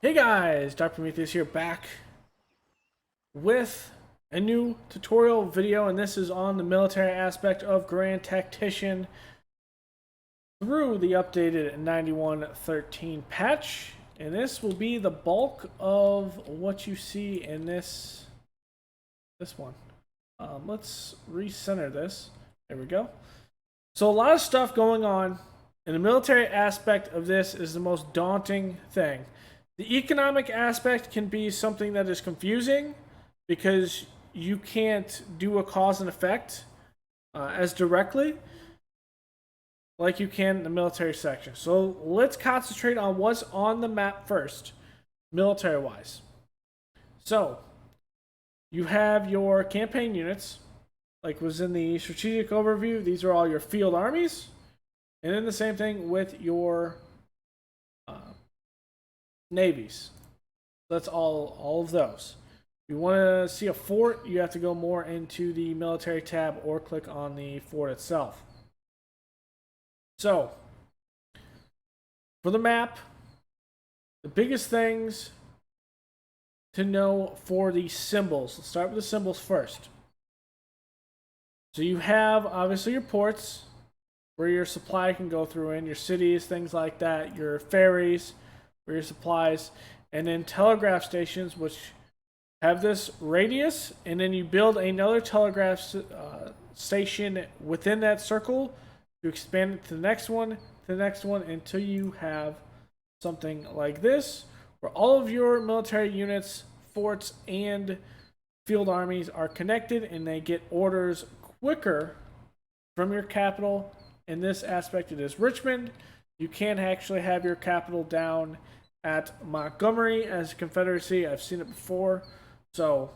Hey guys, Dr. Prometheus here, back with a new tutorial video, and this is on the military aspect of Grand Tactician through the updated 9113 patch. And this will be the bulk of what you see in this one. Let's recenter this. There we go. So a lot of stuff going on, and the military aspect of this is the most daunting thing. The economic aspect can be something that is confusing because you can't do a cause and effect as directly like you can in the military section. So let's concentrate on what's on the map first, military wise. So you have your campaign units, like was in the strategic overview. These are all your field armies, and then the same thing with your navies. That's all of those. If you want to see a fort, you have to go more into the military tab or click on the fort itself. So, for the map, the biggest things to know for the symbols. Let's start with the symbols first. So you have obviously your ports where your supply can go through in, your cities, things like that, your ferries, for your supplies, and then telegraph stations, which have this radius, and then you build another telegraph station within that circle to expand it to the next one, until you have something like this, where all of your military units, forts, and field armies are connected, and they get orders quicker from your capital. In this aspect, it is Richmond. You can actually have your capital down at Montgomery as a Confederacy. I've seen it before, so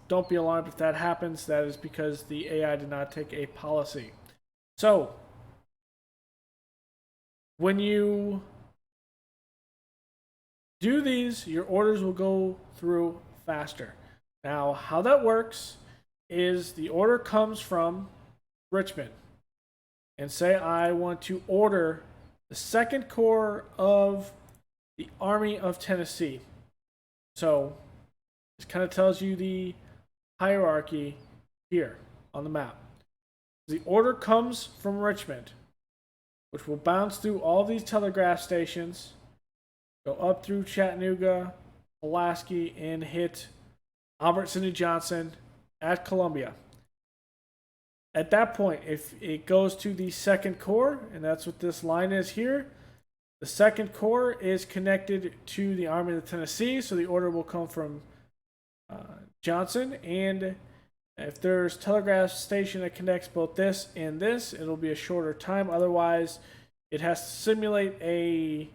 don't be alarmed if that happens. That is because the AI did not take a policy. So when you do these, your orders will go through faster. Now, how that works is the order comes from Richmond, and say I want to order the 2nd Corps of the Army of Tennessee. So this kind of tells you the hierarchy here on the map. The order comes from Richmond, which will bounce through all these telegraph stations, go up through Chattanooga, Pulaski, and hit Albert Sidney Johnson at Columbia. At that point, if it goes to the 2nd Corps, and that's what this line is here, the 2nd Corps is connected to the Army of the Tennessee, so the order will come from Johnson. And if there's telegraph station that connects both this and this, it'll be a shorter time. Otherwise, it has to simulate a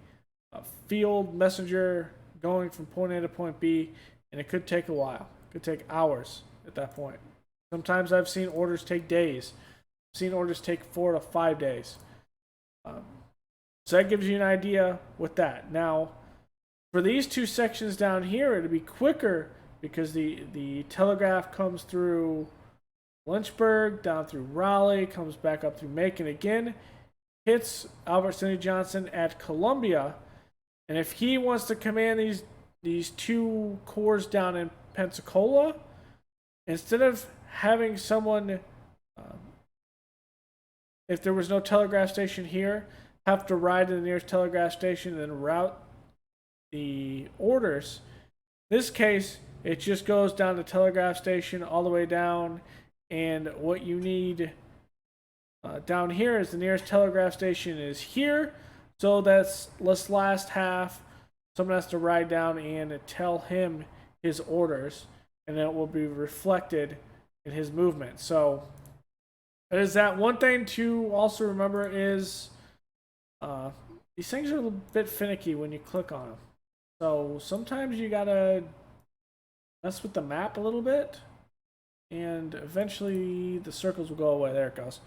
field messenger going from point A to point B, and it could take a while. It could take hours at that point. Sometimes I've seen orders take days. I've seen orders take 4 to 5 days. So that gives you an idea with that. Now, for these two sections down here, it'll be quicker because the telegraph comes through Lynchburg, down through Raleigh, comes back up through Macon again, hits Albert Sidney Johnson at Columbia, and if he wants to command these two corps down in Pensacola, instead of having someone, if there was no telegraph station here, have to ride to the nearest telegraph station and route the orders. In this case, it just goes down the telegraph station all the way down, and what you need down here is the nearest telegraph station is here. So that's this last half. Someone has to ride down and tell him his orders, and it will be reflected in his movement. So that is that. One thing to also remember is these things are a little bit finicky when you click on them. So sometimes you gotta mess with the map a little bit, and eventually the circles will go away. There it goes.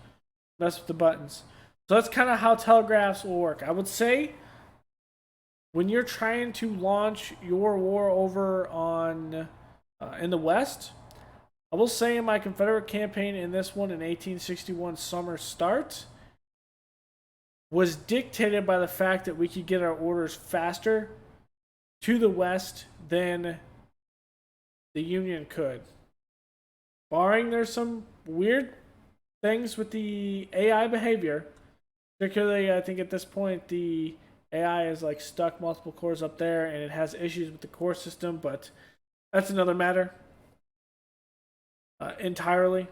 Mess with the buttons. So that's kind of how telegraphs will work. I would say when you're trying to launch your war over on in the West, I will say in my Confederate campaign in this one in 1861 summer start, was dictated by the fact that we could get our orders faster to the west than the Union could. Barring there's some weird things with the AI behavior. Particularly, I think at this point, the AI is like stuck multiple cores up there and it has issues with the core system, but that's another matter entirely.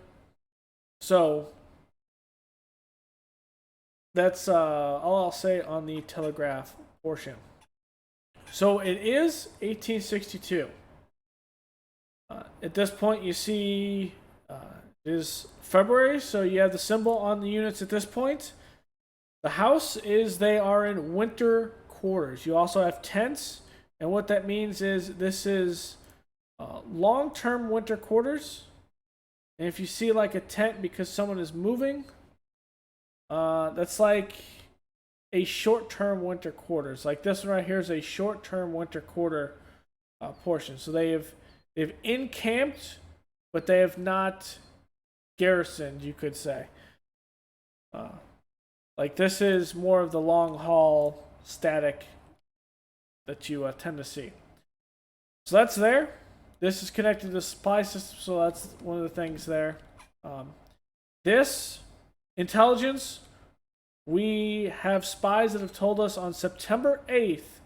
So, that's all I'll say on the telegraph portion. So, it is 1862. At this point, you see it is February, so you have the symbol on the units at this point. The house is they are in winter quarters. You also have tents, and what that means is this is long-term winter quarters. And if you see like a tent because someone is moving, that's like a short-term winter quarters. Like this one right here is a short-term winter quarter portion. So they've encamped, but they have not garrisoned, you could say. Like this is more of the long haul static that you tend to see. So that's there. This is connected to the supply system, so that's one of the things there. This intelligence, we have spies that have told us on September 8th,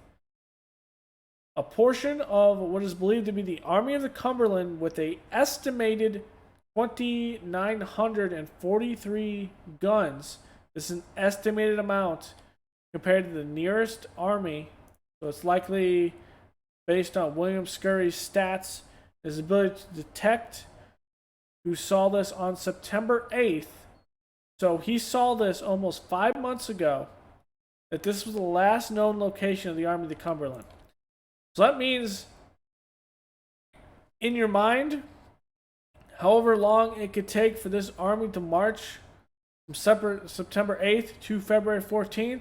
a portion of what is believed to be the Army of the Cumberland with a estimated 2,943 guns. This is an estimated amount compared to the nearest army. So it's likely based on William Scurry's stats, his ability to detect, who saw this on September 8th. So he saw this almost 5 months ago, that this was the last known location of the Army of the Cumberland. So that means, in your mind, however long it could take for this army to march from September 8th to February 14th,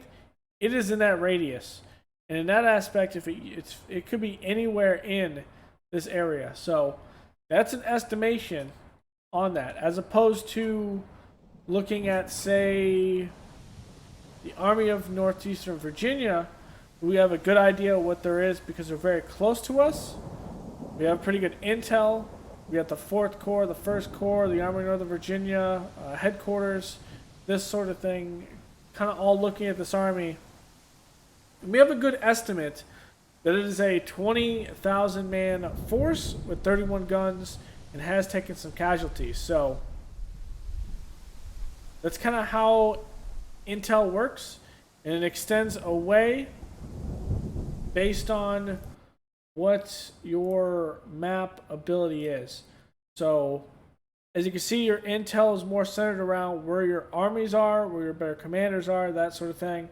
it is in that radius. And in that aspect, if it could be anywhere in this area. So that's an estimation on that, as opposed to looking at, say, the Army of Northeastern Virginia. We have a good idea of what there is because they're very close to us. We have pretty good intel. We got the 4th Corps, the 1st Corps, the Army of Northern Virginia, headquarters, this sort of thing. Kind of all looking at this army. And we have a good estimate that it is a 20,000 man force with 31 guns and has taken some casualties. So that's kind of how intel works, and it extends away based on what your map ability is. So as you can see, your intel is more centered around where your armies are, where your better commanders are, that sort of thing.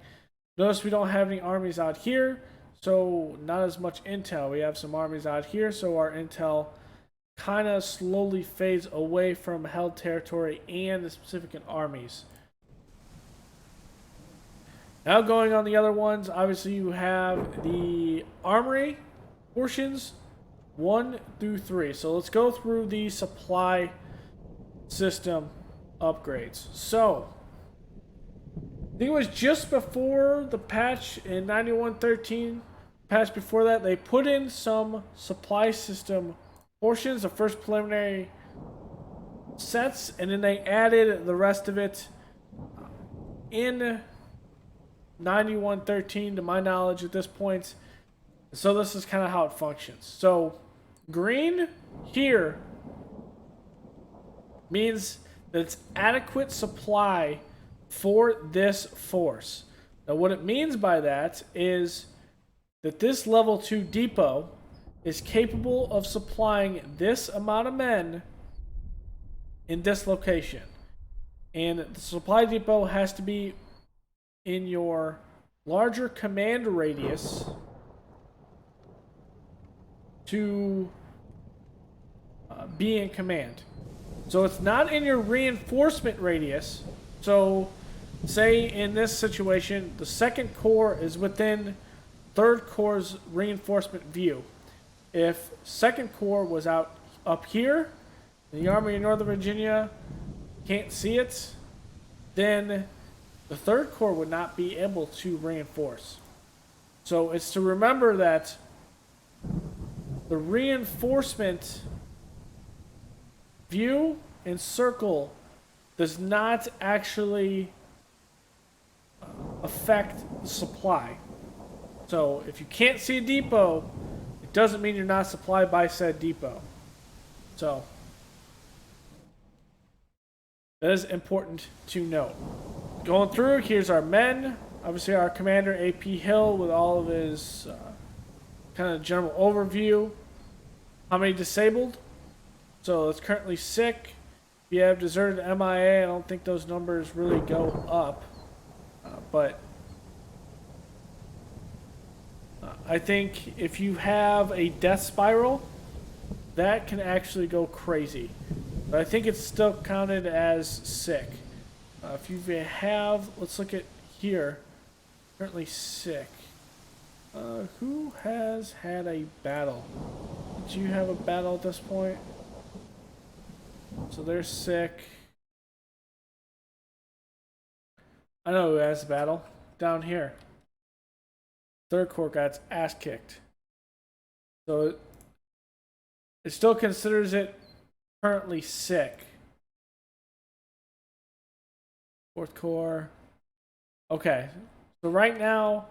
Notice we don't have any armies out here, so not as much intel. We have some armies out here, so our intel kind of slowly fades away from held territory and the specific armies. Now going on the other ones, obviously you have the armory portions 1 through 3. So let's go through the supply system upgrades. So I think it was just before the patch in 91.13, patch before that, they put in some supply system portions, the first preliminary sets, and then they added the rest of it in 91.13 to my knowledge at this point. So this is kind of how it functions. So green here means that it's adequate supply for this force. Now what it means by that is that this level 2 depot is capable of supplying this amount of men in this location. And the supply depot has to be in your larger command radius to be in command. So it's not in your reinforcement radius. So say in this situation, the 2nd Corps is within 3rd Corps' reinforcement view. If 2nd Corps was out up here, and the Army of Northern Virginia can't see it, then the 3rd Corps would not be able to reinforce. So it's to remember that the reinforcement view and circle does not actually affect the supply. So if you can't see a depot, it doesn't mean you're not supplied by said depot. So that is important to note. Going through, here's our men. Obviously our commander, AP Hill, with all of his kind of general overview. How many disabled? So it's currently sick. If you have deserted MIA, I don't think those numbers really go up. But I think if you have a death spiral, that can actually go crazy. But I think it's still counted as sick. If you have, let's look at here, currently sick. Who has had a battle? Did you have a battle at this point? So they're sick. I know who has a battle. Down here. Third Corps got its ass kicked. So it still considers it currently sick. Fourth Corps. Okay. So right now,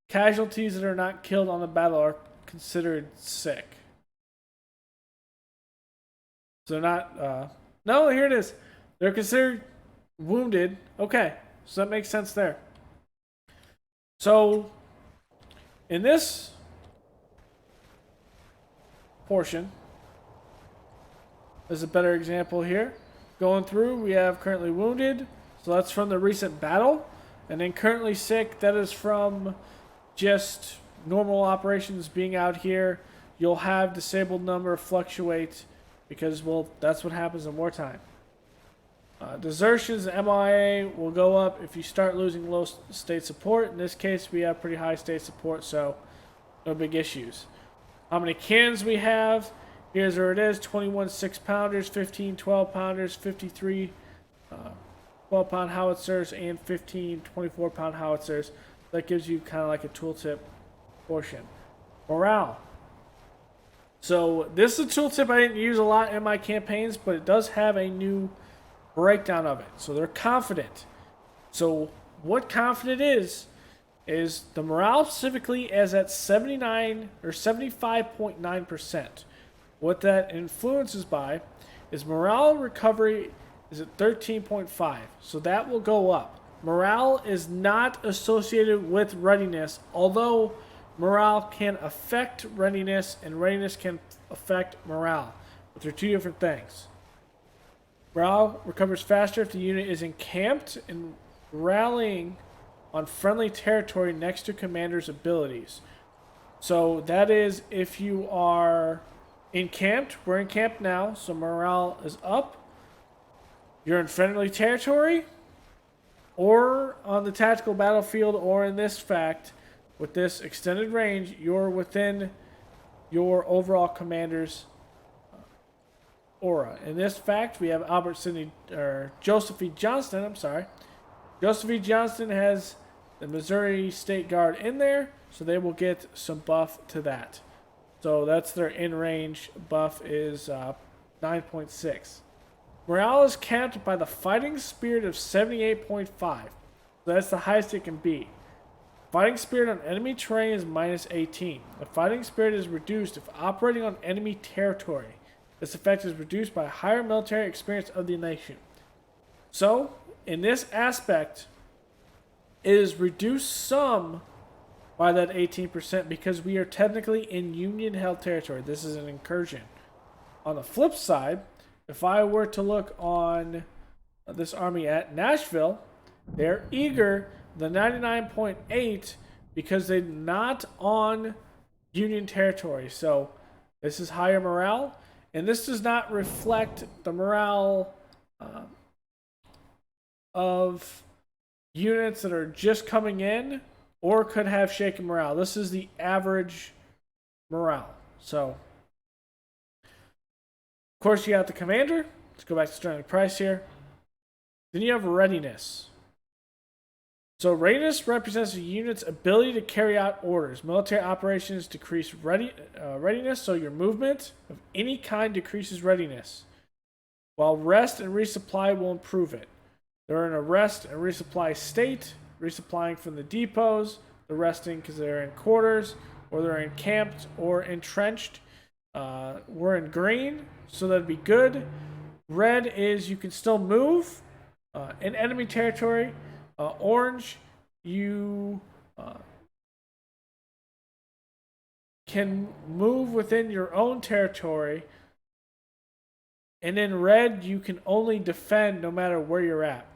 casualties that are not killed on the battle are considered sick. So they're not, no, here it is. They're considered wounded. Okay. So that makes sense there. So in this portion, there's a better example here. Going through, we have currently wounded. So that's from the recent battle. And then currently sick, that is from just normal operations being out here. You'll have disabled number fluctuate because, well, that's what happens in wartime. Desertions and MIA will go up if you start losing low state support. In this case, we have pretty high state support, so no big issues. How many cannons we have? Here's where it is: 21 6-pounders, 15 12-pounders, 53 12-pound howitzers, and 15 24-pound howitzers. That gives you kind of like a tooltip portion. Morale. So this is a tooltip I didn't use a lot in my campaigns, but it does have a new breakdown of it. So they're confident. So what confident is the morale specifically is at 79 or 75.9%. What that influences by is morale recovery is at 13.5. So that will go up. Morale is not associated with readiness, although morale can affect readiness and readiness can affect morale. But they're two different things. Morale recovers faster if the unit is encamped and rallying on friendly territory next to commander's abilities. So that is if you are encamped. We're encamped now, so morale is up. You're in friendly territory, or on the tactical battlefield, or in this fact, with this extended range, you're within your overall commander's aura. In this fact, we have Joseph E. Johnston. Joseph E. Johnston has the Missouri State Guard in there, so they will get some buff to that. So that's their in-range buff is 9.6. Morale is capped by the fighting spirit of 78.5. So that's the highest it can be. Fighting spirit on enemy terrain is minus 18. The fighting spirit is reduced if operating on enemy territory. This effect is reduced by higher military experience of the nation. So, in this aspect, it is reduced some by that 18% because we are technically in Union-held territory. This is an incursion. On the flip side, if I were to look on this army at Nashville, they're eager, the 99.8, because they're not on Union territory. So this is higher morale, and this does not reflect the morale of units that are just coming in or could have shaken morale. This is the average morale. So, of course, you have the commander. Let's go back to Sterling Price here. Then you have readiness. So readiness represents a unit's ability to carry out orders. Military operations decrease readiness, so your movement of any kind decreases readiness, while rest and resupply will improve it. They're in a rest and resupply state, resupplying from the depots. They're resting because they're in quarters, or they're encamped or entrenched. We're in green, so that'd be good. Red is you can still move in enemy territory. Orange, you can move within your own territory. And in red, you can only defend no matter where you're at.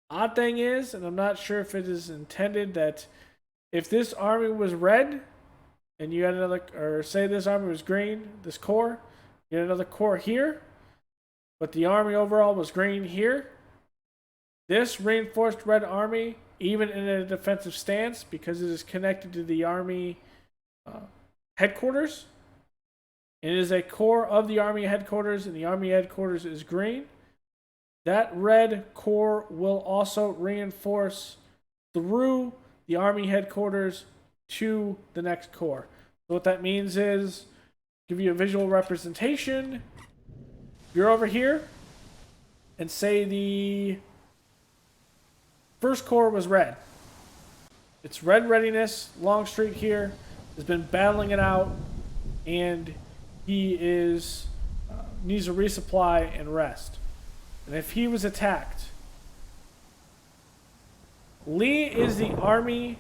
Odd thing is, and I'm not sure if it is intended, that if this army was red and you had another, or say this army was green, this corps, you had another corps here, but the army overall was green here, this reinforced red army, even in a defensive stance, because it is connected to the army headquarters, it is a core of the army headquarters, and the army headquarters is green. That red core will also reinforce through the army headquarters to the next core. So what that means is, give you a visual representation. You're over here, and say the first corps was red. It's red readiness. Longstreet here has been battling it out, and he is needs a resupply and rest. And if he was attacked, Lee is the army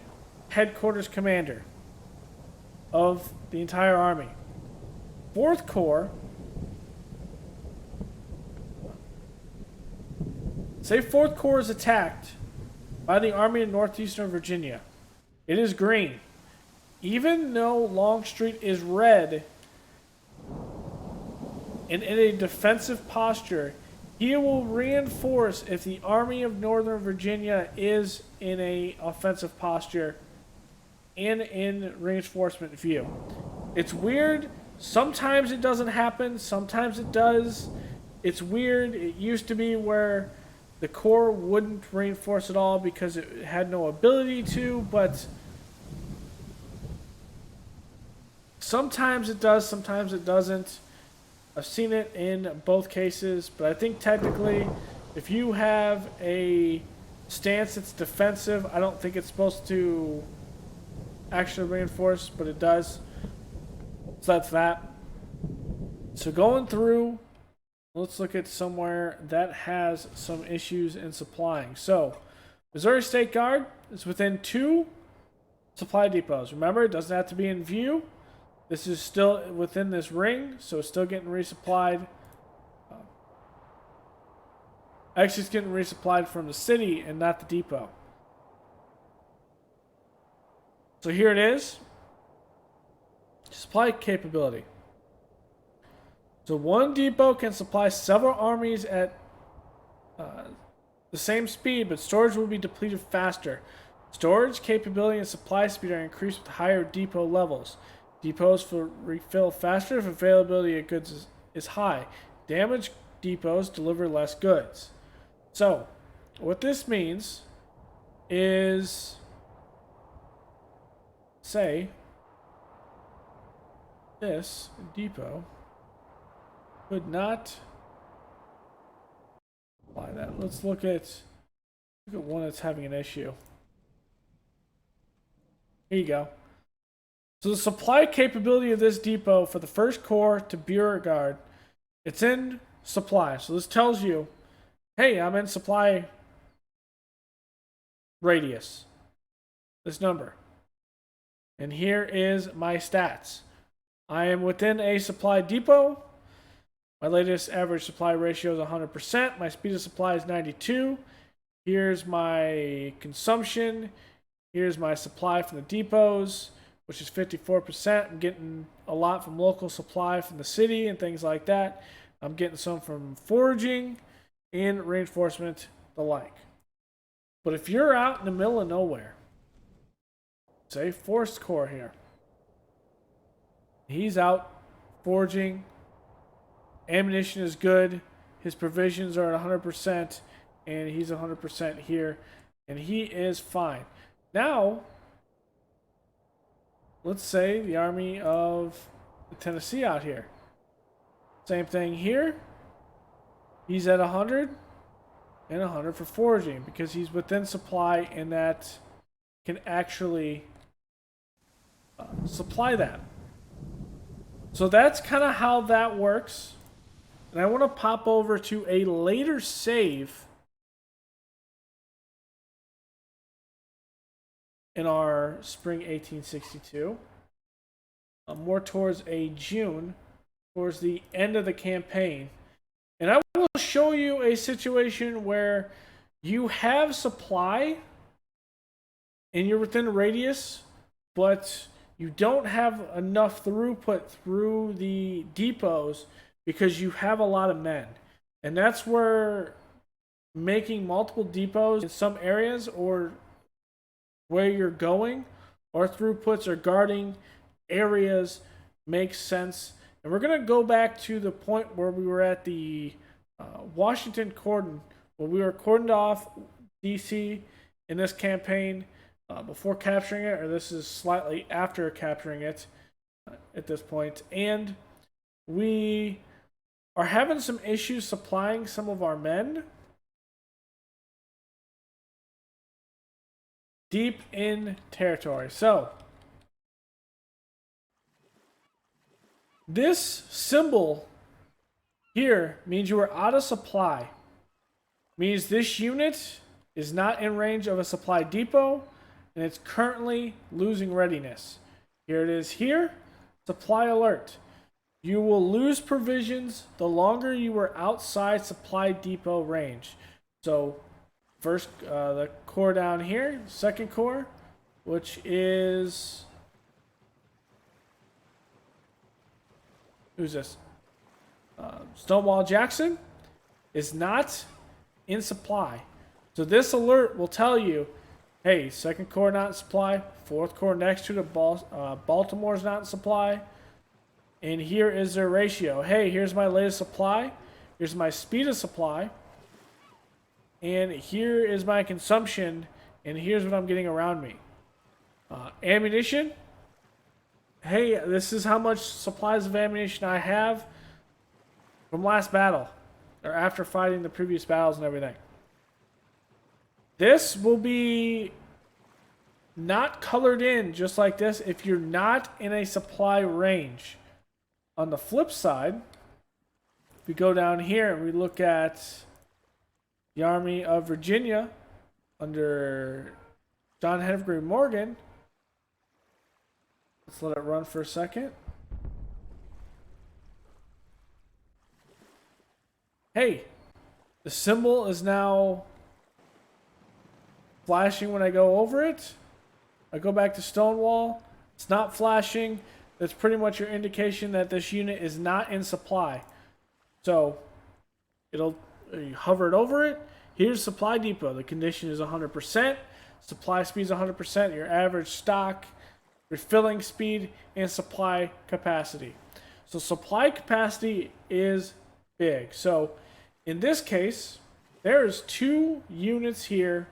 headquarters commander of the entire army. 4th Corps, say 4th Corps is attacked by the army of Northeastern Virginia. It is green. Even though Longstreet is red and in a defensive posture, he will reinforce if the army of Northern Virginia is in a offensive posture and in reinforcement view. It's weird. Sometimes it doesn't happen. Sometimes it does. It's weird. It used to be where the Corps wouldn't reinforce at all because it had no ability to, but sometimes it does, sometimes it doesn't. I've seen it in both cases, but I think technically if you have a stance that's defensive, I don't think it's supposed to actually reinforce, but it does. So that's that. So going through, let's look at somewhere that has some issues in supplying. So Missouri State Guard is within 2 supply depots. Remember, it doesn't have to be in view. This is still within this ring, so it's still getting resupplied. Actually, it's getting resupplied from the city and not the depot. So here it is. Supply capability. So one depot can supply several armies at the same speed, but storage will be depleted faster. Storage capability and supply speed are increased with higher depot levels. Depots will refill faster if availability of goods is high. Damaged depots deliver less goods. So, what this means is, say, this depot could not apply that. Let's look at one that's having an issue. Here you go. So the supply capability of this depot for the 1st Corps to Beauregard, it's in supply. So this tells you, hey, I'm in supply radius, this number. And here is my stats. I am within a supply depot. My latest average supply ratio is 100%. My speed of supply is 92. Here's my consumption. Here's my supply from the depots, which is 54%. I'm getting a lot from local supply from the city and things like that. I'm getting some from foraging and reinforcement, the like. But if you're out in the middle of nowhere, say 4th Corps here, he's out foraging, ammunition is good, his provisions are at 100%, and he's 100% here, and he is fine. Now, let's say the army of Tennessee out here. Same thing here. He's at 100 and 100 for foraging because he's within supply and that can actually supply that. So that's kind of how that works. And I want to pop over to a later save in our spring 1862. More towards a June, towards the end of the campaign. And I will show you a situation where you have supply and you're within a radius, but you don't have enough throughput through the depots because you have a lot of men. And that's where making multiple depots in some areas or where you're going or throughputs or guarding areas makes sense. And we're going to go back to the point where we were at the Washington cordon, when we were cordoned off DC in this campaign before capturing it, or this is slightly after capturing it at this point. And we are having some issues supplying some of our men deep in territory. So this symbol here means you are out of supply. Means this unit is not in range of a supply depot and it's currently losing readiness. Here it is here. Supply alert. You will lose provisions the longer you are outside supply depot range. So first, the corps down here, second corps, which is... Who's this? Stonewall Jackson is not in supply. So this alert will tell you, hey, second corps not in supply, fourth corps next to the Baltimore's not in supply, and here is their ratio. Hey, here's my latest supply, here's my speed of supply, and here is my consumption, and here's what I'm getting around me. Ammunition. Hey, this is how much supplies of ammunition I have from last battle, or after fighting the previous battles and everything. This will be not colored in just like this if you're not in a supply range. On the flip side, if we go down here and we look at the Army of Virginia under John Henry Morgan, let's let it run for a second. Hey, the symbol is now flashing when I go over it. I go back to Stonewall. It's not flashing. That's pretty much your indication that this unit is not in supply. So, you hover it over it. Here's supply depot. The condition is 100%. Supply speed is 100%. Your average stock, refilling speed, and supply capacity. So supply capacity is big. So in this case, there's 2 units here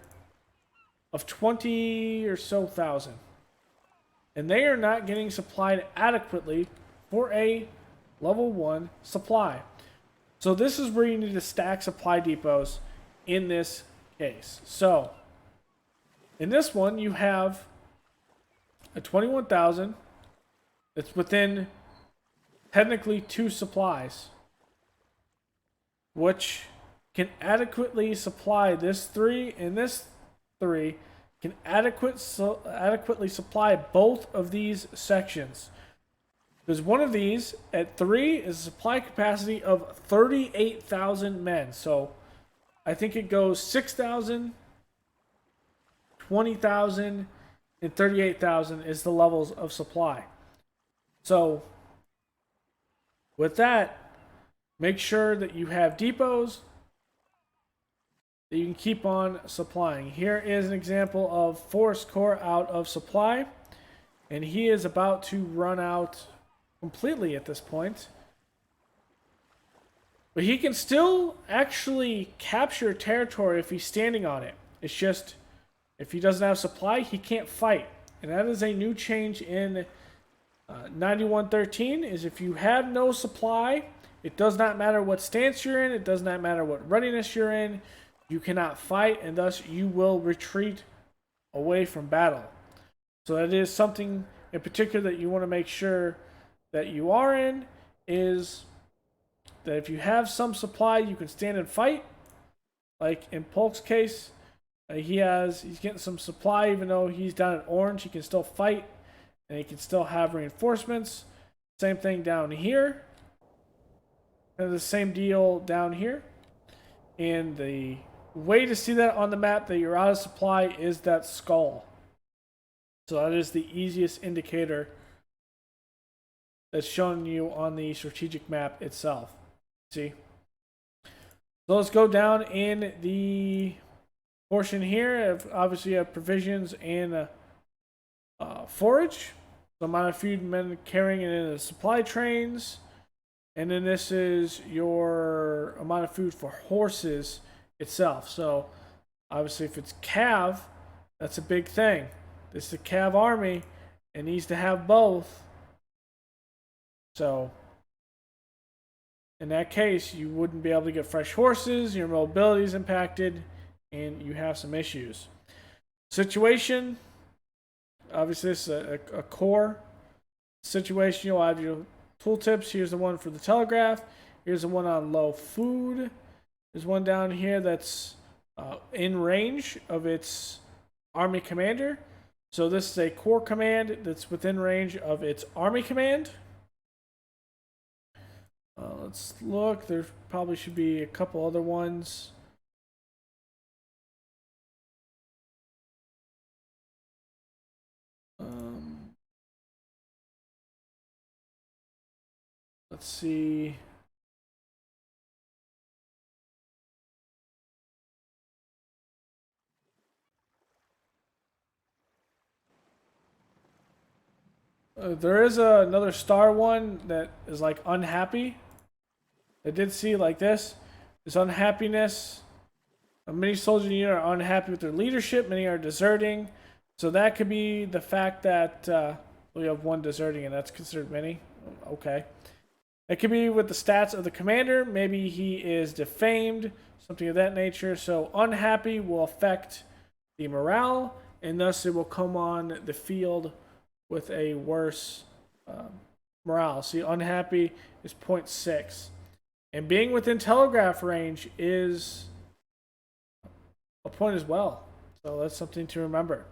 of 20 or so thousand. And they are not getting supplied adequately for a level 1 supply. So this is where you need to stack supply depots in this case. So in this one, you have a 21,000 that's within technically 2 supplies, which can adequately supply this 3 and this 3 can adequately supply both of these sections. Because one of these at 3 is a supply capacity of 38,000 men. So I think it goes 6,000, 20,000, and 38,000 is the levels of supply. So with that, make sure that you have depots that you can keep on supplying. Here is an example of Forrest Corps out of supply, and he is about to run out completely at this point. But he can still actually capture territory if he's standing on it. It's just If he doesn't have supply, he can't fight. And that is a new change in 9113, is if you have no supply, it does not matter what stance you're in, it does not matter what readiness you're in, you cannot fight, and thus you will retreat away from battle. So that is something in particular that you want to make sure that you are in, is that if you have some supply, you can stand and fight. Like in Polk's case, he's getting some supply, even though he's down at orange, he can still fight, and he can still have reinforcements. Same thing down here. And the same deal down here. And the way to see that on the map that you're out of supply is that skull. So that is the easiest indicator that's showing you on the strategic map itself. See? So let's go down in the portion here. Obviously, you have provisions and forage. The amount of food men carrying it in the supply trains. And then this is your amount of food for horses itself. So obviously, if it's cav, that's a big thing. This is a cav army. It needs to have both. So in that case, you wouldn't be able to get fresh horses, your mobility is impacted, and you have some issues. Situation, obviously this is a core situation. You'll have your tooltips. Here's the one for the telegraph. Here's the one on low food. There's one down here that's in range of its army commander. So this is a core command that's within range of its army command. Let's look. There probably should be a couple other ones. Let's see. There is another star one that is like unhappy. I did see like this. This unhappiness. Many soldier units are unhappy with their leadership. Many are deserting. So that could be the fact that we have one deserting, and that's considered many. Okay. It could be with the stats of the commander. Maybe he is defamed, something of that nature. So unhappy will affect the morale, and thus it will come on the field with a worse morale. See, unhappy is 0.6. And being within telegraph range is a point as well. So that's something to remember.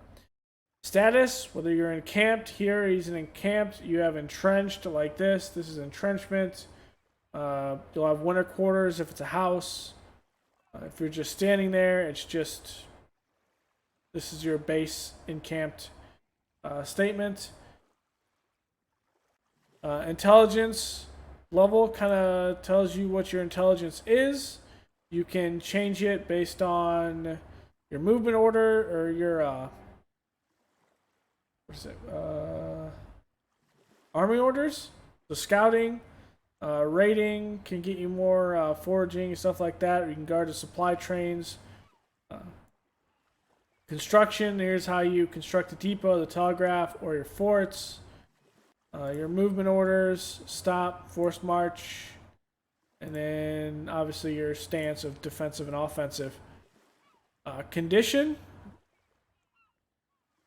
Status, whether you're encamped, here he's encamped, you have entrenched like this. This is entrenchment. You'll have winter quarters if it's a house. If you're just standing there, it's just, this is your base encamped statement. Intelligence level kind of tells you what your intelligence is. You can change it based on your movement order or your army orders. So scouting, raiding can get you more foraging and stuff like that. Or you can guard the supply trains. Construction, here's how you construct the depot, the telegraph, or your forts. Your movement orders, stop, forced march, and then obviously your stance of defensive and offensive. Condition,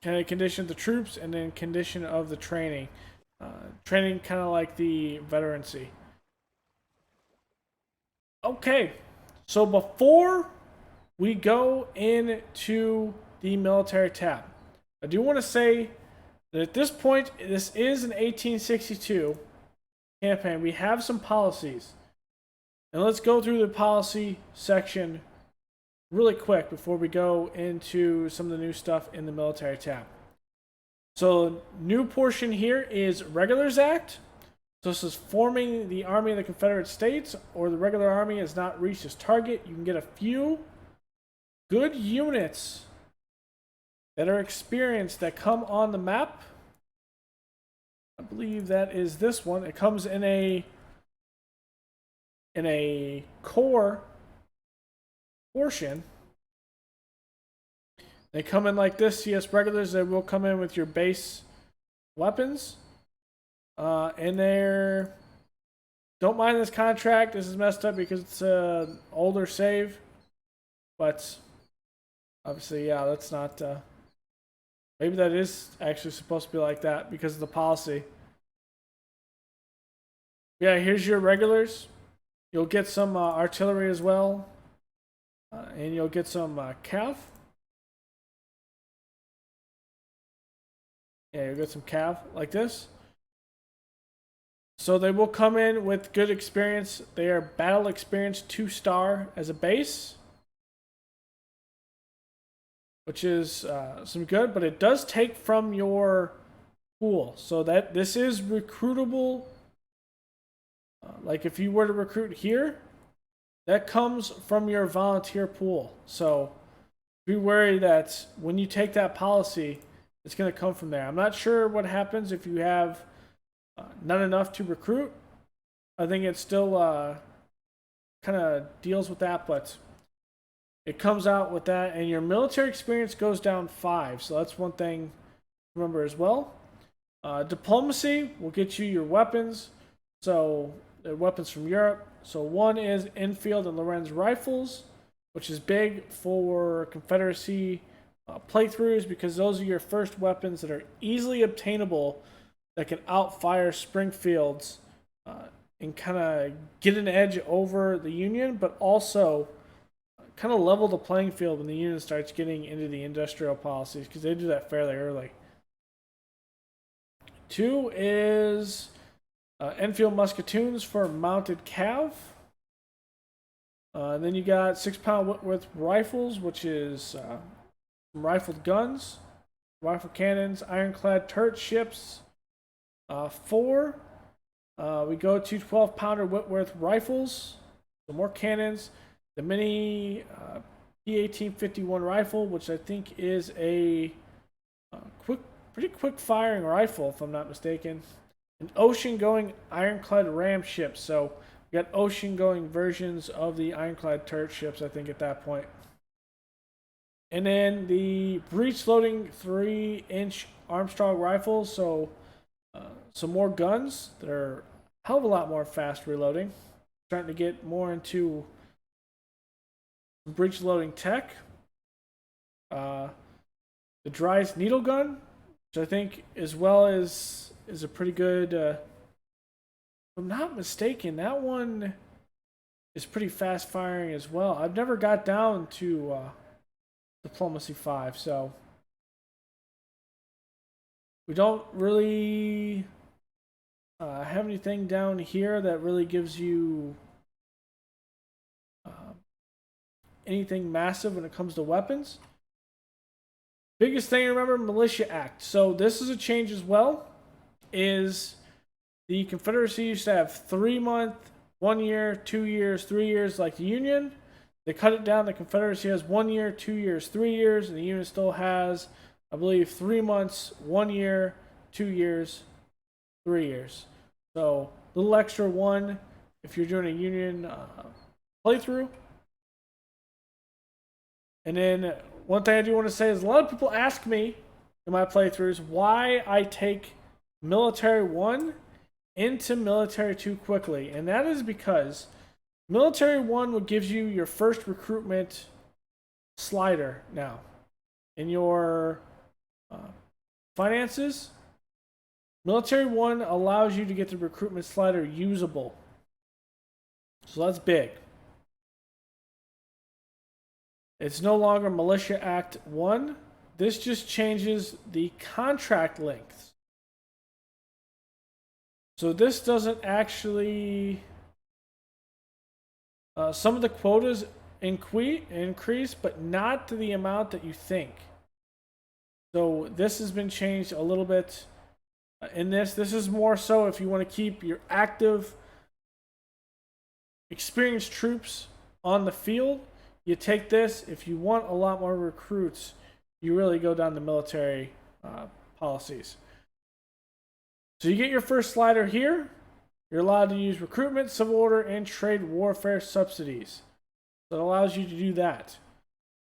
kind of condition the troops, and then condition of the training. Training kind of like the veterancy. Okay, so before we go into the military tab, I do want to say that at this point, this is an 1862 campaign. We have some policies. And let's go through the policy section really quick before we go into some of the new stuff in the military tab. So, new portion here is Regulars Act. So this is forming the Army of the Confederate States, or the regular army has not reached its target. You can get a few good units that are experienced that come on the map. I believe that is this one. It comes in a core portion. They come in like this, CS regulars. They will come in with your base weapons. And they're... Don't mind this contract. This is messed up because it's an older save. But obviously, yeah, that's not... maybe that is actually supposed to be like that because of the policy. Yeah, here's your regulars. You'll get some artillery as well. And you'll get some cav. Yeah, you'll get some cav like this. So they will come in with good experience. They are battle experience 2-star as a base, which is some good, but it does take from your pool. So that this is recruitable. Like if you were to recruit here, that comes from your volunteer pool. So be wary that when you take that policy, it's going to come from there. I'm not sure what happens if you have not enough to recruit. I think it still kind of deals with that, but it comes out with that. And your military experience goes down 5. So that's one thing to remember as well. Diplomacy will get you your weapons. So they're weapons from Europe. So one is Enfield and Lorenz rifles, which is big for Confederacy playthroughs because those are your first weapons that are easily obtainable that can outfire Springfields and kind of get an edge over the Union, but also kind of level the playing field when the Union starts getting into the industrial policies because they do that fairly early. 2 is Enfield musketoons for mounted cav. And then you got 6-pound Whitworth rifles, which is rifled guns, rifle cannons, ironclad turret ships. 4, we go to 12-pounder Whitworth rifles, some more cannons, the mini P1851 rifle, which I think is a pretty quick firing rifle, if I'm not mistaken. An ocean-going ironclad ram ship. So we got ocean-going versions of the ironclad turret ships, I think, at that point. And then the breech-loading 3-inch Armstrong rifles. So some more guns that are a hell of a lot more fast reloading. Starting to get more into breech-loading tech. The Dry's needle gun, which I think as well is a pretty good, if I'm not mistaken, that one is pretty fast firing as well. I've never got down to Diplomacy 5, so we don't really have anything down here that really gives you anything massive when it comes to weapons. Biggest thing to remember, Militia Act. So this is a change as well. Is the Confederacy used to have 3-month, 1 year, 2 years, 3 years like the Union. They cut it down. The Confederacy has 1 year, 2 years, 3 years, and the Union still has, I believe, 3 months, 1 year, 2 years, 3 years. So a little extra 1 if you're doing a Union playthrough. And then one thing I do want to say is a lot of people ask me in my playthroughs why I take Military 1 into Military 2 quickly. And that is because Military 1 will give you your first recruitment slider now. In your finances, Military 1 allows you to get the recruitment slider usable. So that's big. It's no longer Militia Act 1. This just changes the contract lengths. So this doesn't actually... some of the quotas increase, but not to the amount that you think. So this has been changed a little bit in this. This is more so if you want to keep your active, experienced troops on the field. You take this. If you want a lot more recruits, you really go down the military policies. So you get your first slider here. You're allowed to use recruitment, civil order, and trade warfare subsidies. So it allows you to do that.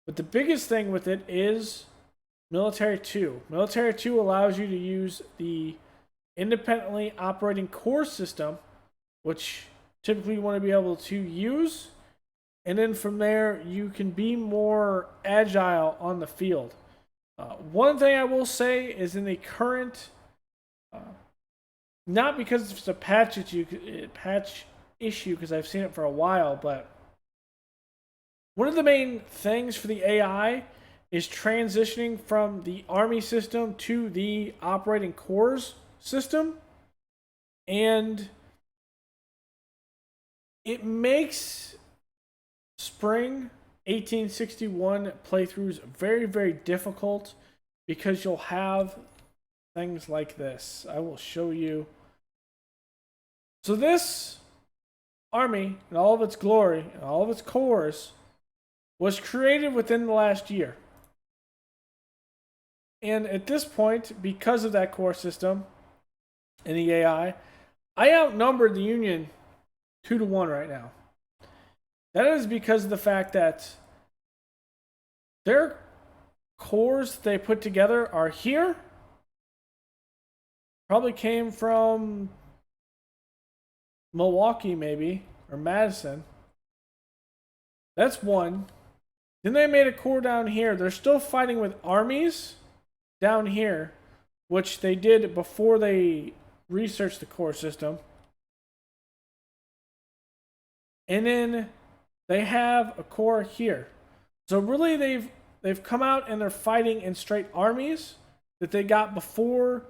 But the biggest thing with it is Military 2. Military 2 allows you to use the independently operating core system, which typically you want to be able to use. And then from there, you can be more agile on the field. One thing I will say is in the current, not because it's a patch issue, because I've seen it for a while, but one of the main things for the AI is transitioning from the Army system to the operating cores system. And it makes Spring 1861 playthroughs very, very difficult because you'll have things like this. I will show you. So this army, in all of its glory, and all of its cores, was created within the last year. And at this point, because of that core system and the AI, I outnumbered the Union 2-1 right now. That is because of the fact that their cores they put together are here. Probably came from Milwaukee, maybe, or Madison. That's one. Then they made a core down here. They're still fighting with armies down here, which they did before they researched the core system. And then they have a core here. So really they've come out and they're fighting in straight armies that they got before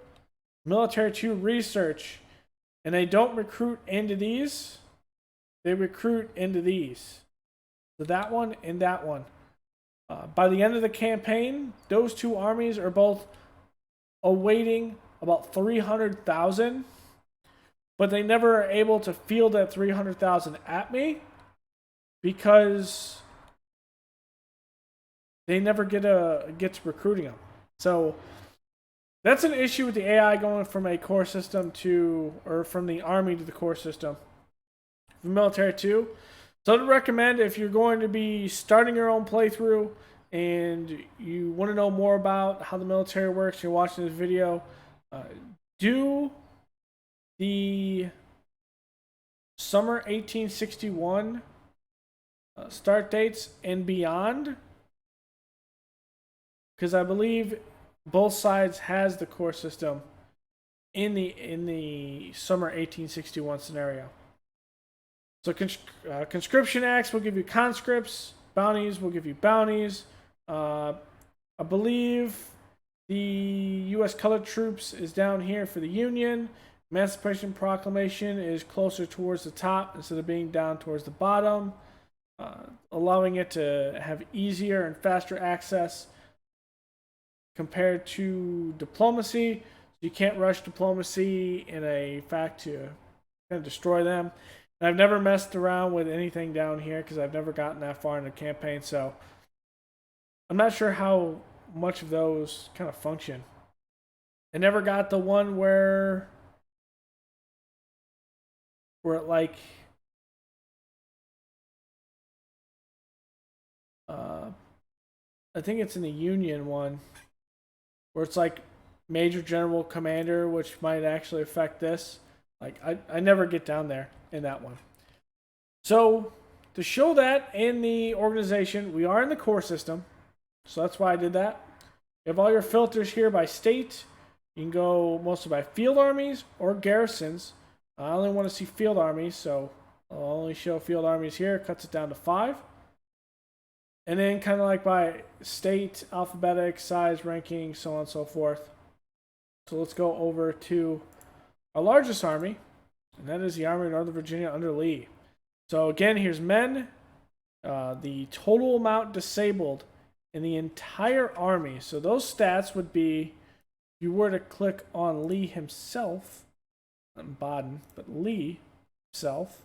Military 2 research. And they don't recruit into these. They recruit into these. So that one and that one. By the end of the campaign, those two armies are both awaiting about 300,000. But they never are able to field that 300,000 at me because they never get to recruiting them. So that's an issue with the AI going from a core system to, or from the army to the core system. For Military 2. So I'd recommend if you're going to be starting your own playthrough and you want to know more about how the military works, you're watching this video, do the summer 1861 start dates and beyond, because I believe both sides has the core system in the summer 1861 scenario. So conscription acts will give you conscripts, bounties will give you bounties. I believe the U.S. colored troops is down here for the Union. Emancipation Proclamation is closer towards the top instead of being down towards the bottom, allowing it to have easier and faster access compared to diplomacy. You can't rush diplomacy in a fact to kind of destroy them. And I've never messed around with anything down here because I've never gotten that far in the campaign, so I'm not sure how much of those kind of function. I never got the one where it like I think it's in the Union one where it's like Major General Commander, which might actually affect this. Like I never get down there in that one. So to show that in the organization, we are in the core system. So that's why I did that. You have all your filters here by state. You can go mostly by field armies or garrisons. I only want to see field armies, so I'll only show field armies here. Cuts it down to 5. And then kind of like by state, alphabetic, size, ranking, so on and so forth. So let's go over to our largest army, and that is the Army of Northern Virginia under Lee. So again, here's men. The total amount disabled in the entire army. So those stats would be, if you were to click on Lee himself, not Baden, but Lee himself.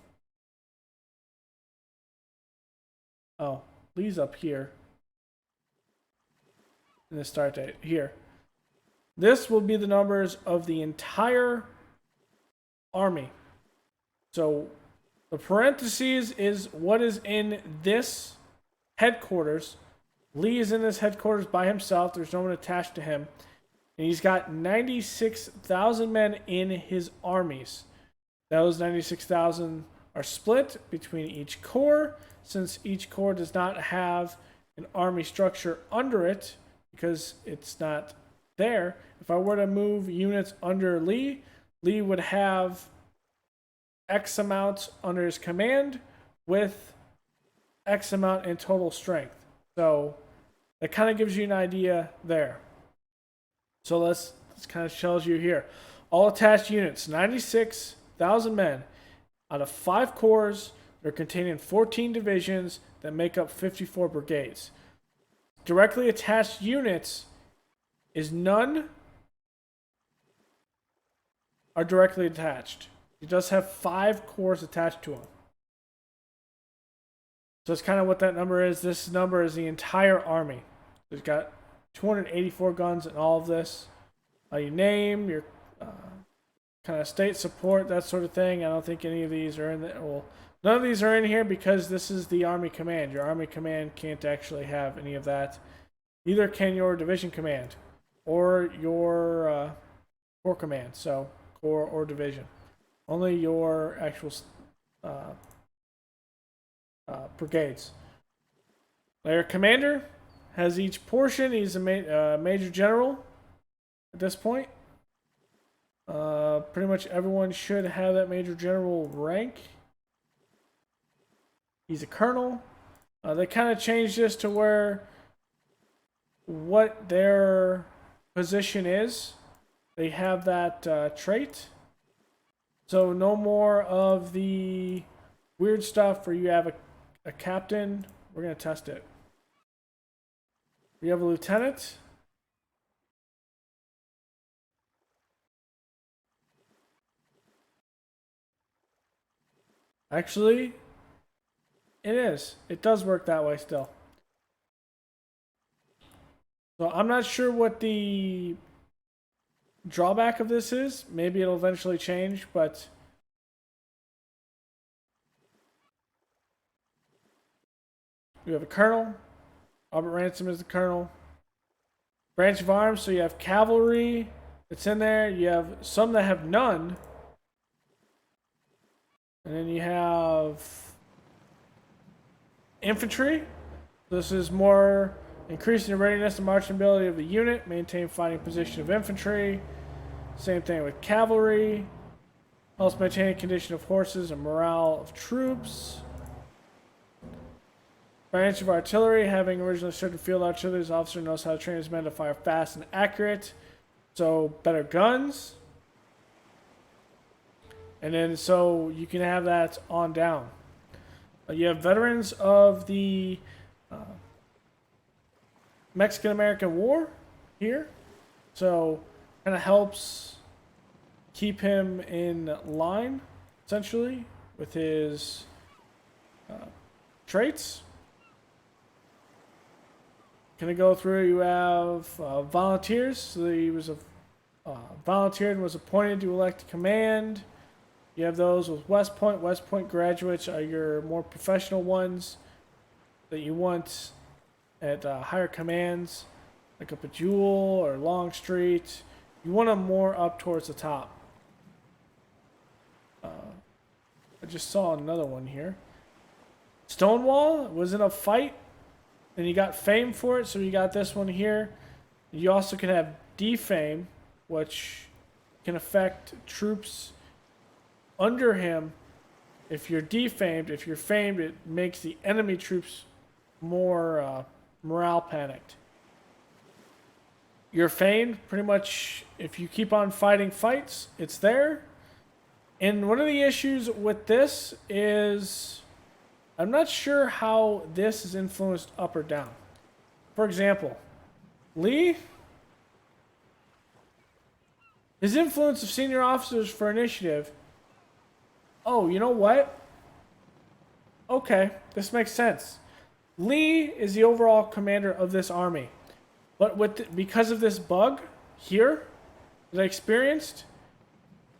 Oh, Lee's up here in the start date. Here. This will be the numbers of the entire army. So the parentheses is what is in this headquarters Lee is in his headquarters by himself. There's no one attached to him. And he's got 96,000 men in his armies. Those 96,000 are split between each corps, since each corps does not have an army structure under it because it's not there. If I were to move units under Lee, Lee would have X amount under his command with X amount in total strength. So that kind of gives you an idea there. So this kind of tells you here. All attached units, 96,000 men out of 5 corps. They're containing 14 divisions that make up 54 brigades. Directly attached units is none are directly attached. He does have 5 corps attached to him. So that's kind of what that number is. This number is the entire army. He's got 284 guns in all of this. You name your kind of state support, that sort of thing. I don't think any of these are in there. Well, none of these are in here because this is the army command. Your army command can't actually have any of that. Neither can your division command or your corps command. So corps or division. Only your actual brigades. Their commander has each portion. He's a major general at this point. Pretty much everyone should have that major general rank. He's a colonel. They kind of changed this to where what their position is. They have that trait. So no more of the weird stuff where you have a captain. We're going to test it. We have a lieutenant. Actually, it is. It does work that way still. So I'm not sure what the drawback of this is. Maybe it'll eventually change, but you have a colonel. Robert Ransom is the colonel. Branch of arms, so you have cavalry that's in there. You have some that have none. And then you have infantry. This is more increasing the readiness and marching ability of the unit, maintain fighting position of infantry. Same thing with cavalry. Helps maintain condition of horses and morale of troops. Branch of artillery, having originally served field artillery, this officer knows how to train his men to fire fast and accurate. So better guns. And then so you can have that on down. You have veterans of the Mexican-American War here. So kind of helps keep him in line, essentially, with his traits. Gonna go through, you have volunteers. So he was volunteered and was appointed to elect command. You have those with West Point. West Point graduates are your more professional ones that you want at higher commands, like up at Jewel or Longstreet. You want them more up towards the top. I just saw another one here. Stonewall was in a fight, and you got fame for it, so you got this one here. You also can have defame, which can affect troops under him. If you're defamed, if you're famed, it makes the enemy troops more morale panicked. You're famed, pretty much, if you keep on fighting fights, it's there. And one of the issues with this is I'm not sure how this is influenced up or down. For example, Lee, his influence of senior officers for initiative. Oh, you know what? Okay, this makes sense. Lee is the overall commander of this army. But because of this bug here that I experienced,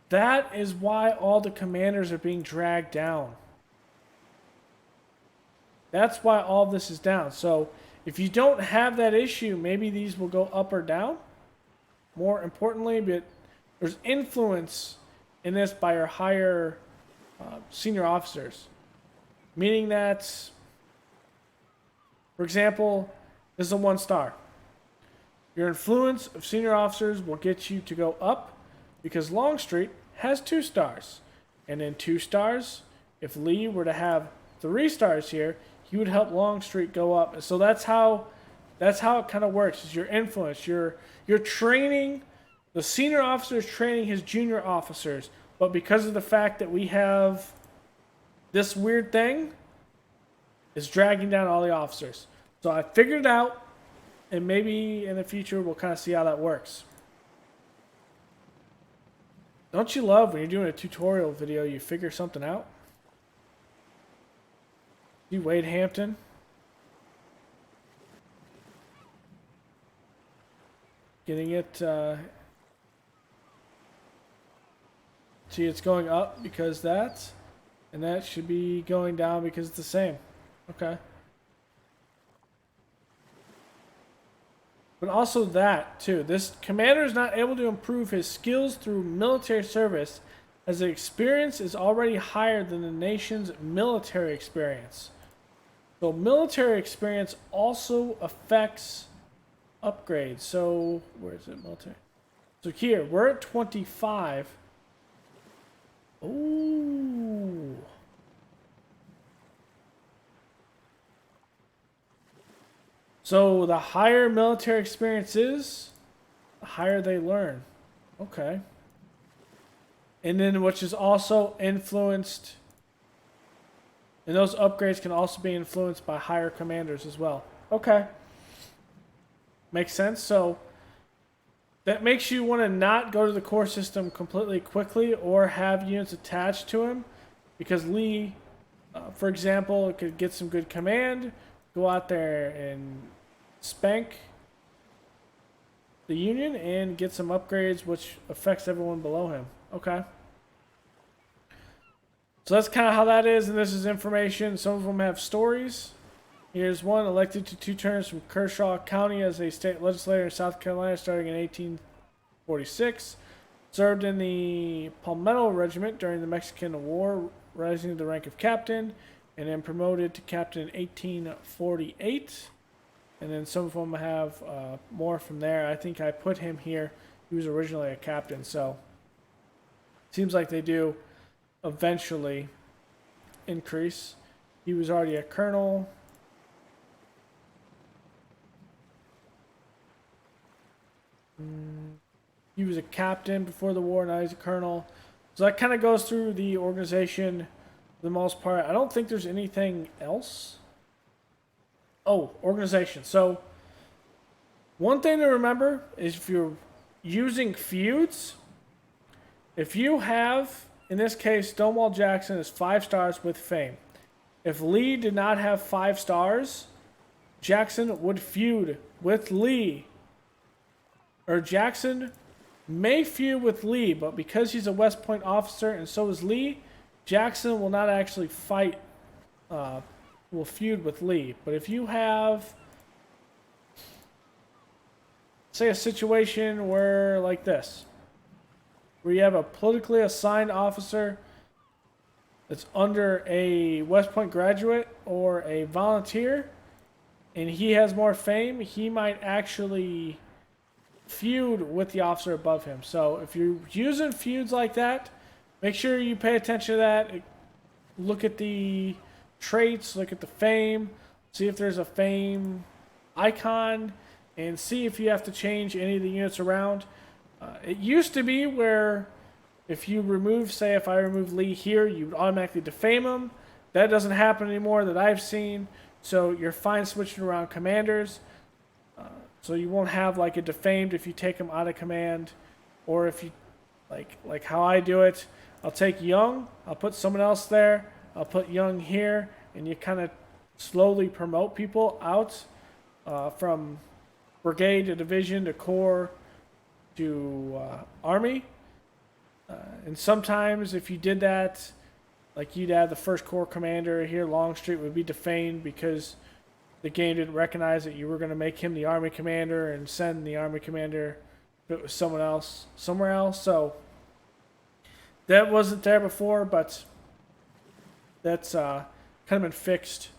that is why all the commanders are being dragged down. That's why all this is down. So If you don't have that issue, maybe these will go up or down. More importantly, but there's influence in this by your higher senior officers. Meaning that, for example, this is a 1 star. Your influence of senior officers will get you to go up because Longstreet has 2 stars. And in 2 stars, if Lee were to have 3 stars here, he would help Longstreet go up. And so that's how it kind of works. Is your influence. You're training, the senior officers training his junior officers. But because of the fact that we have this weird thing, it's dragging down all the officers. So I figured it out, and maybe in the future we'll kind of see how that works. Don't you love when you're doing a tutorial video, you figure something out? See Wade Hampton? Getting it, see it's going up because that, and that should be going down because it's the same. Okay. But also that, too. This commander is not able to improve his skills through military service as the experience is already higher than the nation's military experience. So military experience also affects upgrades. So, where is it, military? So here, we're at 25. Ooh. So the higher military experience is, the higher they learn. Okay. And then which is also influenced, and those upgrades can also be influenced by higher commanders as well. Okay. Makes sense. So that makes you want to not go to the core system completely quickly or have units attached to him, because Lee, for example, could get some good command, go out there and spank the Union and get some upgrades, which affects everyone below him. Okay. So that's kind of how that is, and this is information. Some of them have stories. Here's one: elected to 2 terms from Kershaw County as a state legislator in South Carolina starting in 1846. Served in the Palmetto Regiment during the Mexican War, rising to the rank of captain, and then promoted to captain in 1848. And then some of them have more from there. I think I put him here. He was originally a captain, so seems like they do eventually increase. He was already a colonel. He was a captain before the war, now he's a colonel. So that kind of goes through the organization for the most part. I don't think there's anything else. Oh, organization. So one thing to remember is if you're using feuds, if you have, in this case, Stonewall Jackson is 5 stars with fame. If Lee did not have 5 stars, Jackson would feud with Lee. Or Jackson may feud with Lee, but because he's a West Point officer and so is Lee, Jackson will not actually fight, will feud with Lee. But if you have, say, a situation where, like this, where you have a politically assigned officer that's under a West Point graduate or a volunteer, and he has more fame, he might actually feud with the officer above him. So if you're using feuds like that, make sure you pay attention to that. Look at the traits, look at the fame, see if there's a fame icon, and see if you have to change any of the units around. It used to be where if you remove, say if I remove Lee here, you would automatically defame him. That doesn't happen anymore that I've seen. So you're fine switching around commanders. So you won't have like a defamed if you take him out of command, or if you like how I do it. I'll take Young, I'll put someone else there, I'll put Young here, and you kind of slowly promote people out from brigade to division to corps to army. And sometimes if you did that, like you'd have the first corps commander here, Longstreet would be defamed because the game didn't recognize that you were going to make him the army commander and send the army commander if it was someone else somewhere else. So that wasn't there before, but that's kind of been fixed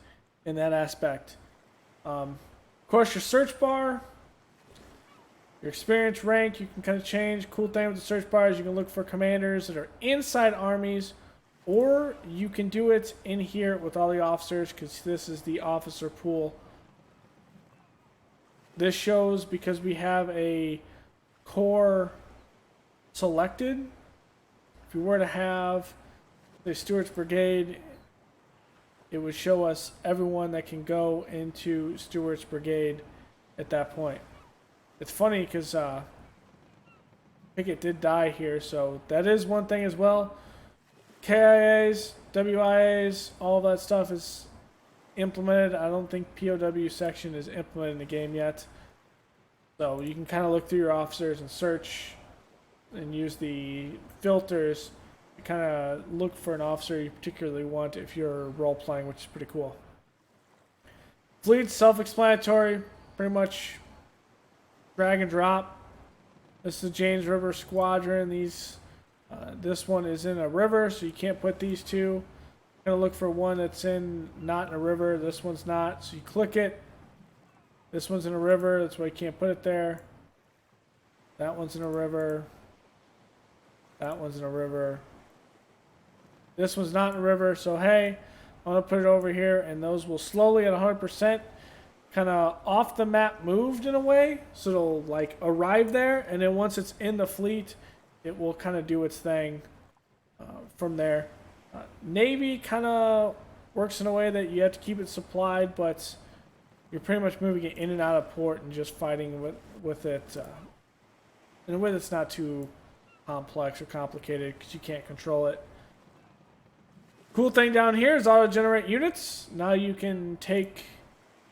in that aspect. Of course, your search bar, your experience rank, you can kind of change. Cool thing with the search bar is you can look for commanders that are inside armies, or you can do it in here with all the officers, because this is the officer pool. This shows because we have a corps selected. If we were to have the Stuart's Brigade, it would show us everyone that can go into Stuart's Brigade at that point. It's funny because Pickett did die here, so that is one thing as well. KIAs, WIAs, all that stuff is implemented. I don't think POW section is implemented in the game yet. So you can kind of look through your officers and search and use the filters to kind of look for an officer you particularly want if you're role-playing, which is pretty cool. Fleet's self-explanatory, pretty much drag and drop. This is James River Squadron. This one is in a river, so you can't put these two. Gonna look for one that's not in a river. This one's not, so you click it. This one's in a river, that's why you can't put it there. That one's in a river. That one's in a river. This one's not in a river, so hey, I'm gonna put it over here, and those will slowly at 100% kind of off the map moved in a way, so it'll like arrive there, and then once it's in the fleet, it will kind of do its thing from there. Navy kind of works in a way that you have to keep it supplied, but you're pretty much moving it in and out of port and just fighting with it in a way that's not too complex or complicated because you can't control it. Cool thing down here is auto-generate units. Now you can take,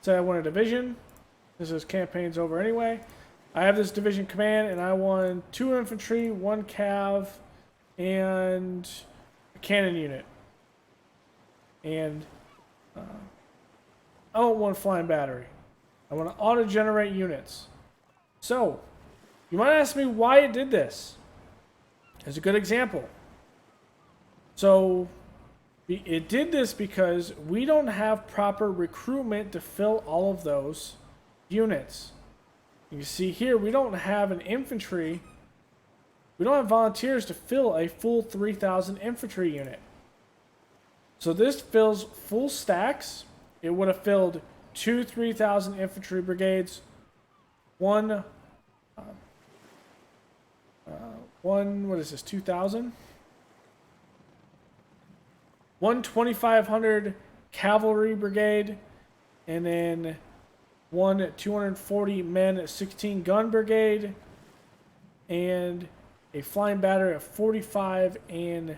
say I want a division. This is campaign's over anyway. I have this division command and I want 2 infantry, 1 cav, and a cannon unit. And I want 1 flying battery. I want to auto-generate units. So, you might ask me why it did this. Here's a good example. So, it did this because we don't have proper recruitment to fill all of those units. You can see here, we don't have an infantry. We don't have volunteers to fill a full 3,000 infantry unit. So this fills full stacks. It would have filled 2 3,000 infantry brigades, one, what is this, 2,000? 1 2,500 cavalry brigade, and then 1 240 men 16 gun brigade, and a flying battery of 45 and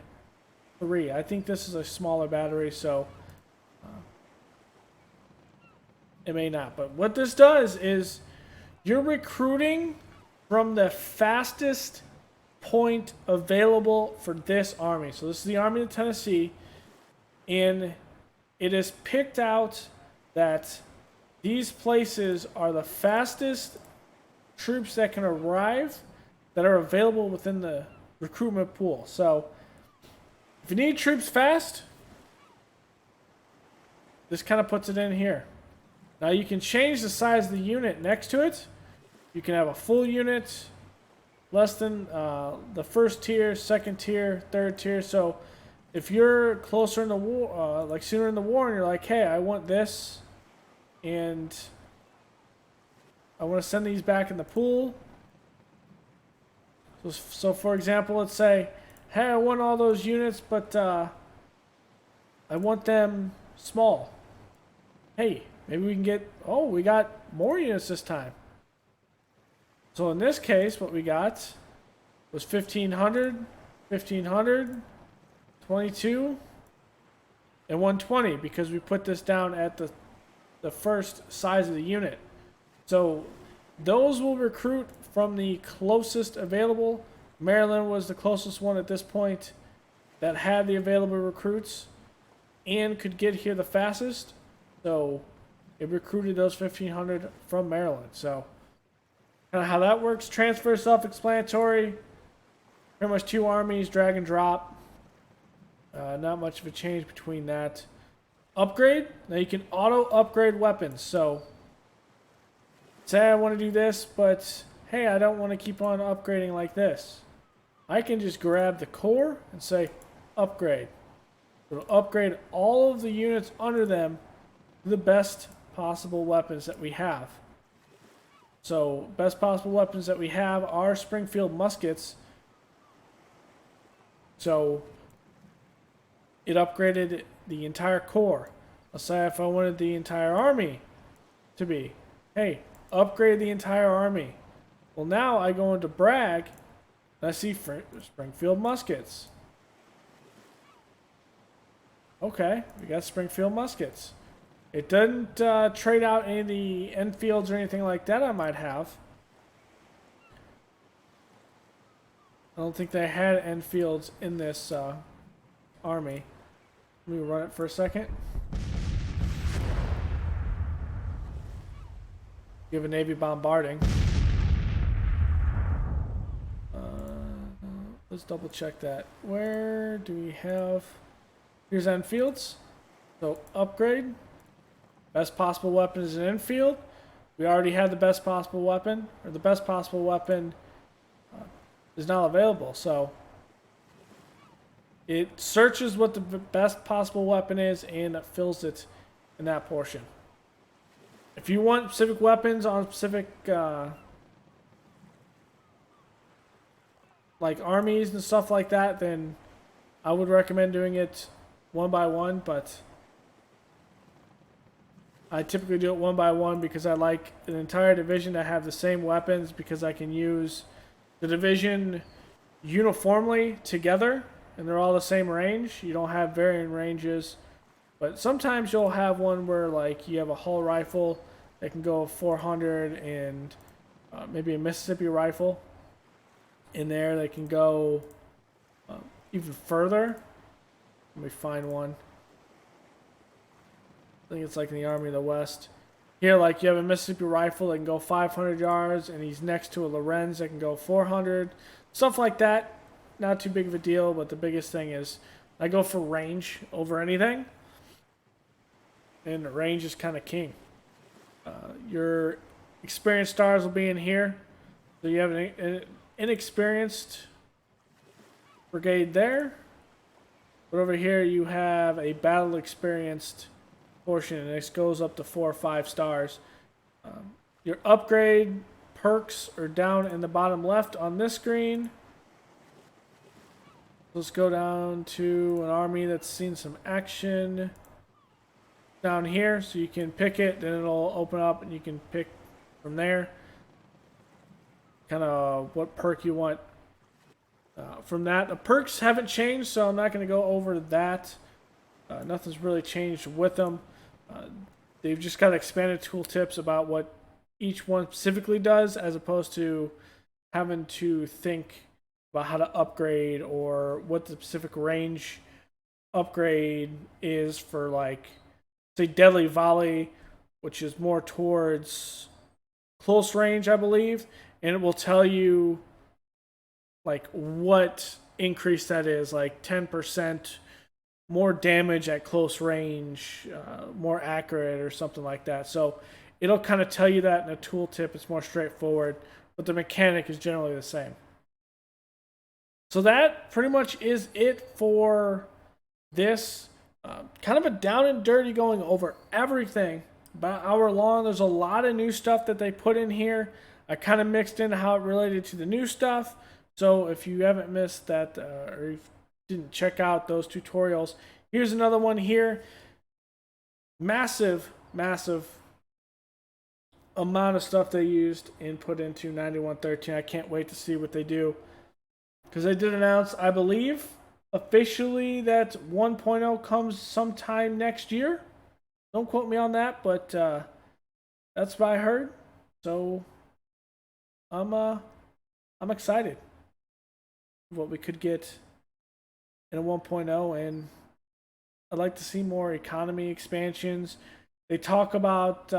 3. I think this is a smaller battery, so it may not. But what this does is you're recruiting from the fastest point available for this army. So this is the Army of Tennessee, and it is picked out that these places are the fastest troops that can arrive that are available within the recruitment pool. So if you need troops fast, this kind of puts it in here. Now you can change the size of the unit next to it. You can have a full unit, less than the first tier, second tier, third tier. So if you're closer in the war, like sooner in the war, and you're like, hey, I want this, and I want to send these back in the pool. So for example, let's say, hey, I want all those units, but I want them small. Hey, maybe we can get, oh, we got more units this time. So in this case, what we got was 1,500, 1,500, 22, and 120, because we put this down at the first size of the unit. So those will recruit from the closest available. Maryland was the closest one at this point that had the available recruits and could get here the fastest. So it recruited those 1,500 from Maryland. So kind of how that works. Transfer, self-explanatory. Pretty much 2 armies, drag and drop. Not much of a change between that. Upgrade. Now you can auto upgrade weapons. So say I want to do this, but hey, I don't want to keep on upgrading like this. I can just grab the core and say upgrade. It'll upgrade all of the units under them to the best possible weapons that we have. So best possible weapons that we have are Springfield muskets. So it upgraded the entire core. Let's say if I wanted the entire army to be, hey, upgrade the entire army. Well, now I go into brag and I see Springfield muskets. Okay, we got Springfield muskets. It doesn't trade out any of the Enfields or anything like that I might have. I don't think they had Enfields in this army. Let me run it for a second. You have a Navy bombarding. Let's double check that. Where do we have... Here's Enfields. So upgrade. Best possible weapon is an Enfield. We already have the best possible weapon. Or the best possible weapon is not available. So it searches what the best possible weapon is and it fills it in that portion. If you want specific weapons on specific like armies and stuff like that, then I would recommend doing it one by one, but I typically do it one by one because I like an entire division to have the same weapons because I can use the division uniformly together and they're all the same range. You don't have varying ranges, but sometimes you'll have one where like you have a Hull rifle that can go 400 and maybe a Mississippi rifle in there. They can go even further. Let me find one. I think it's like in the Army of the West. Here, like you have a Mississippi rifle that can go 500 yards, and he's next to a Lorenz that can go 400. Stuff like that. Not too big of a deal, but the biggest thing is I go for range over anything. And the range is kind of king. Your experienced stars will be in here. So you have an inexperienced brigade there. But over here you have a battle experienced portion, and this goes up to 4 or 5 stars. Your upgrade perks are down in the bottom left on this screen. Let's go down to an army that's seen some action down here, so you can pick it, then it'll open up and you can pick from there kind of what perk you want from that. The perks haven't changed, so I'm not going to go over that. Nothing's really changed with them. They've just got expanded tooltips about what each one specifically does, as opposed to having to think about how to upgrade or what the specific range upgrade is for, like, say, Deadly Volley, which is more towards close range, I believe, and it will tell you like what increase that is, like 10% more damage at close range, more accurate or something like that. So it'll kind of tell you that in a tooltip. It's more straightforward, but the mechanic is generally the same. So that pretty much is it for this. Kind of a down and dirty going over everything. About an hour long. There's a lot of new stuff that they put in here. I kind of mixed in how it related to the new stuff. So if you haven't missed that or you didn't check out those tutorials, here's another one here. Massive, massive amount of stuff they used and put into 9113. I can't wait to see what they do, because they did announce, I believe, officially that 1.0 comes sometime next year. Don't quote me on that, but that's what I heard. So I'm excited what we could get in a 1.0, and I'd like to see more economy expansions. They talk about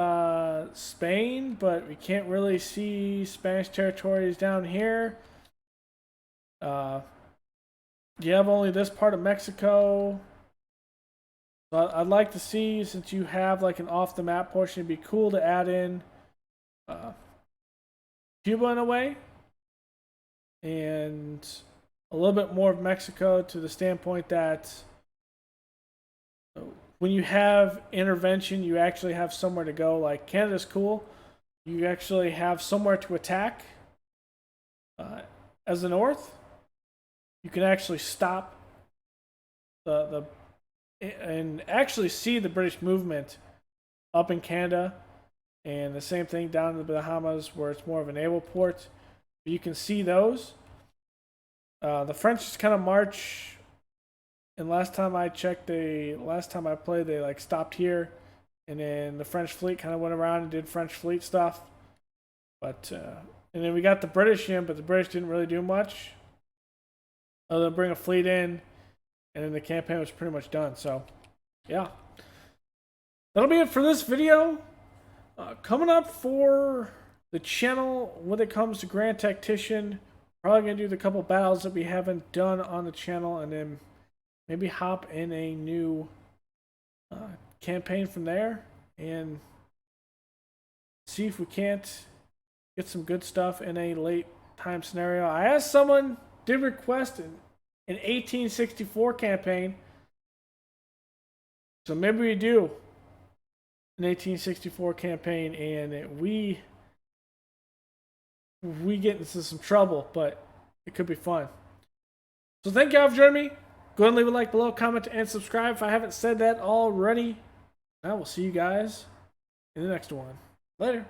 Spain, but we can't really see Spanish territories down here. You have only this part of Mexico. So I'd like to see, since you have like an off the map portion, it'd be cool to add in Cuba in a way, and a little bit more of Mexico, to the standpoint that when you have intervention, you actually have somewhere to go. Like Canada's cool. You actually have somewhere to attack. As the North, you can actually stop and actually see the British movement up in Canada, and the same thing down in the Bahamas where it's more of a naval port. But you can see those. The French just kind of march. And last time I checked, last time I played, they like stopped here, and then the French fleet kind of went around and did French fleet stuff. But and then we got the British in, but the British didn't really do much other than bring a fleet in, and then the campaign was pretty much done. So yeah, that'll be it for this video. Coming up for the channel when it comes to Grand Tactician, probably gonna do the couple battles that we haven't done on the channel, and then maybe hop in a new campaign from there and see if we can't get some good stuff in a late time scenario. I asked someone, did request an 1864 campaign, so maybe we do an 1864 campaign, and we get into some trouble, but it could be fun. So thank y'all for joining me. Go ahead and leave a like below, comment, and subscribe if I haven't said that already. I will see you guys in the next one. Later.